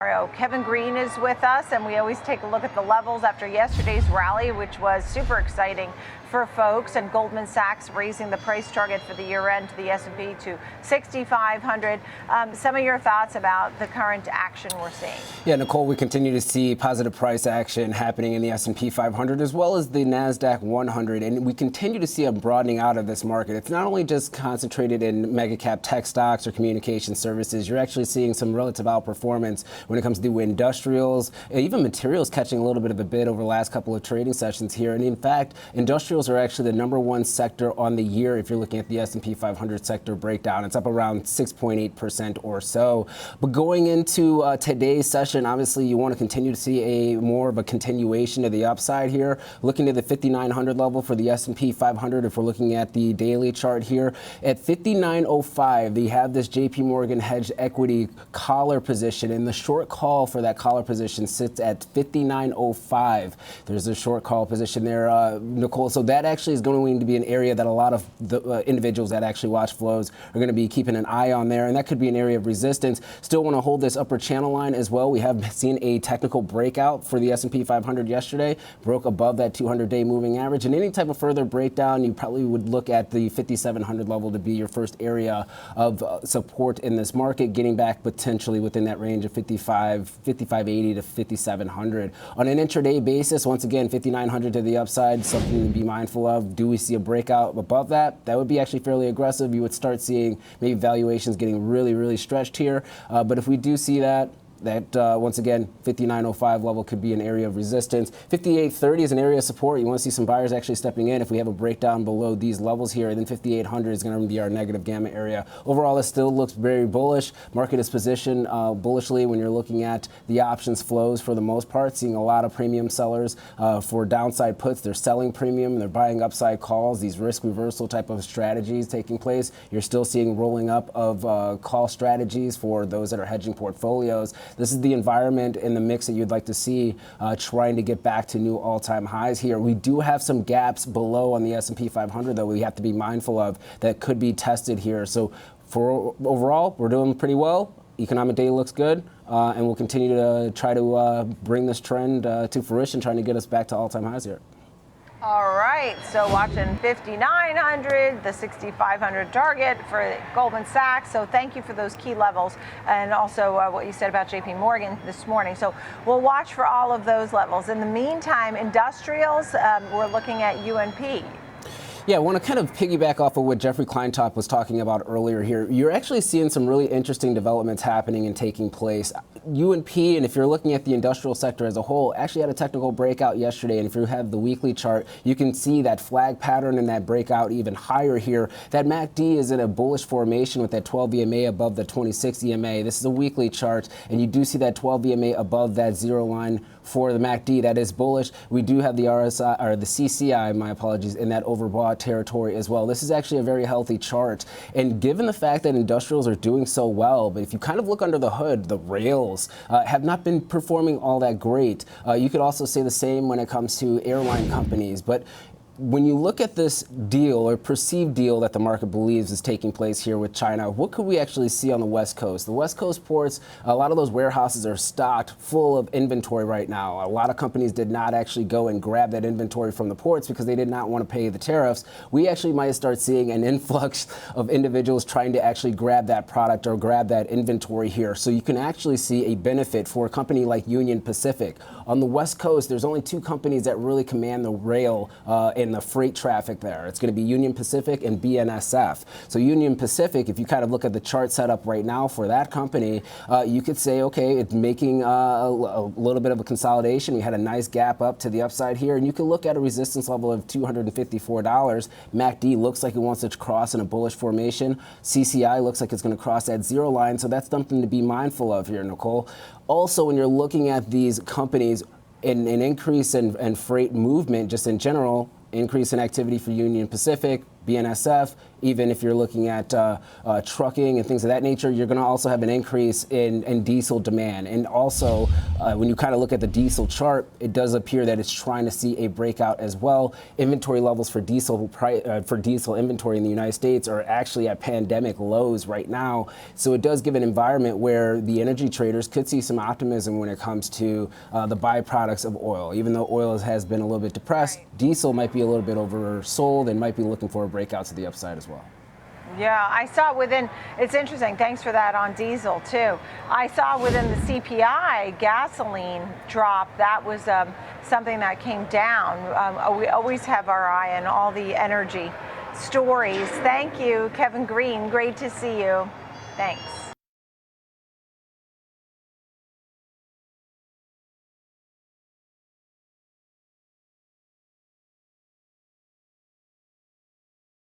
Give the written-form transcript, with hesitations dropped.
Kevin Green is with us, and we always take a look at the levels after yesterday's rally, which was super exciting for folks, and Goldman Sachs raising the price target for the year end to the S&P to 6,500. Some of your thoughts about the current action we're seeing? Yeah, Nicole, we continue to see positive price action happening in the S&P 500 as well as the NASDAQ 100, and we continue to see a broadening out of this market. It's not only just concentrated in mega cap tech stocks or communication services. You're actually seeing some relative outperformance when it comes to industrials, and even materials catching a little bit of a bid over the last couple of trading sessions here. And in fact, industrials are actually the #1 sector on the year if you're looking at the S&P 500 sector breakdown. It's up around 6.8% or so. But going into today's session, obviously you want to continue to see more of a continuation of the upside here. Looking at the 5,900 level for the S&P 500, if we're looking at the daily chart here, at 59.05, they have this JP Morgan hedged equity collar position, and the short call for that collar position sits at 59.05. There's a short call position there, Nicole. So that actually is going to be an area that a lot of the individuals that actually watch flows are going to be keeping an eye on there, and that could be an area of resistance. Still want to hold this upper channel line as well. We have seen a technical breakout for the S&P 500 yesterday, broke above that 200-day moving average, and any type of further breakdown, you probably would look at the 5,700 level to be your first area of support in this market, getting back potentially within that range of 5,580 to 5,700. On an intraday basis, once again, 5,900 to the upside, something to be mindful of. Do we see a breakout above that? That would be actually fairly aggressive. You would start seeing maybe valuations getting really, really stretched here. But if we do see that, once again, 59.05 level could be an area of resistance. 58.30 is an area of support. You want to see some buyers actually stepping in. If we have a breakdown below these levels here, then 5800 is going to be our negative gamma area. Overall, this still looks very bullish. Market is positioned bullishly when you're looking at the options flows for the most part, seeing a lot of premium sellers for downside puts. They're selling premium, they're buying upside calls, these risk reversal type of strategies taking place. You're still seeing rolling up of call strategies for those that are hedging portfolios. This is the environment in the mix that you'd like to see trying to get back to new all-time highs here. We do have some gaps below on the S&P 500 that we have to be mindful of that could be tested here. So for overall, we're doing pretty well. Economic data looks good, and we'll continue to try to bring this trend to fruition, trying to get us back to all-time highs here. All right, so watching 5,900, the 6,500 target for Goldman Sachs. So thank you for those key levels, and also what you said about JP Morgan this morning. So we'll watch for all of those levels. In the meantime, industrials, we're looking at UNP. Yeah, I want to kind of piggyback off of what Jeffrey Kleintop was talking about earlier here. You're actually seeing some really interesting developments happening and taking place. UNP, and if you're looking at the industrial sector as a whole, actually had a technical breakout yesterday. And if you have the weekly chart, you can see that flag pattern and that breakout even higher here. That MACD is in a bullish formation with that 12 EMA above the 26 EMA. This is a weekly chart, and you do see that 12 EMA above that zero line for the MACD. That is bullish. We do have the RSI, or the CCI, my apologies, in that overbought territory as well. This is actually a very healthy chart. And given the fact that industrials are doing so well, but if you kind of look under the hood, the rails have not been performing all that great. You could also say the same when it comes to airline companies. But when you look at this deal or perceived deal that the market believes is taking place here with China, what could we actually see on the West Coast? The West Coast ports, a lot of those warehouses are stocked full of inventory right now. A lot of companies did not actually go and grab that inventory from the ports because they did not want to pay the tariffs. We actually might start seeing an influx of individuals trying to actually grab that product or grab that inventory here. So you can actually see a benefit for a company like Union Pacific. On the West Coast, there's only two companies that really command the rail and the freight traffic there. It's going to be Union Pacific and BNSF. So Union Pacific, if you kind of look at the chart setup right now for that company, you could say, okay, it's making a little bit of a consolidation. We had a nice gap up to the upside here, and you can look at a resistance level of $254. MACD looks like it wants to cross in a bullish formation. CCI looks like it's going to cross that zero line, so that's something to be mindful of here, Nicole. Also, when you're looking at these companies, an increase in freight movement just in general, increase in activity for Union Pacific, BNSF, even if you're looking at trucking and things of that nature, you're going to also have an increase in diesel demand. And also, when you kind of look at the diesel chart, it does appear that it's trying to see a breakout as well. Inventory levels for diesel inventory in the United States are actually at pandemic lows right now. So it does give an environment where the energy traders could see some optimism when it comes to the byproducts of oil. Even though oil has been a little bit depressed, diesel might be a little bit oversold and might be looking for a breakout to the upside as well. Yeah, I saw within, it's interesting, thanks for that on diesel too. I saw within the CPI, gasoline drop, that was something that came down. We always have our eye on all the energy stories. Thank you, Kevin Green, great to see you. Thanks.